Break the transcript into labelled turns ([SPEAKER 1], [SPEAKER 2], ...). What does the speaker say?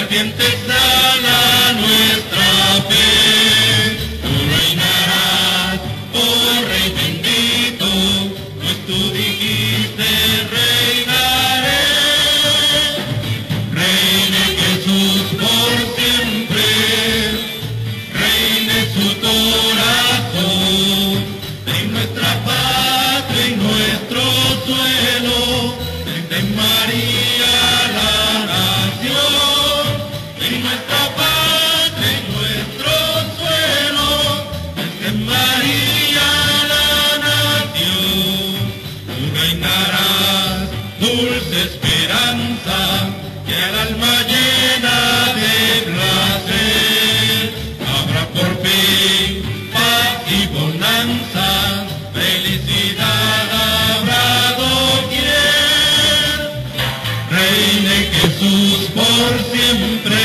[SPEAKER 1] ardiente exhala nuestra fe. Tú reinarás, oh Rey bendito, pues tú dijiste reinaré. Reine Jesús por siempre, reine su corazón, en nuestra patria y nuestro suelo, desde María la nación, en nuestra patria y nuestro suelo, desde María la nación. Tú reinarás, dulce esperanza, que al alma llena de placer, habrá por fin paz y bonanza, felicidad habrá doquier. Reine Jesús por siempre,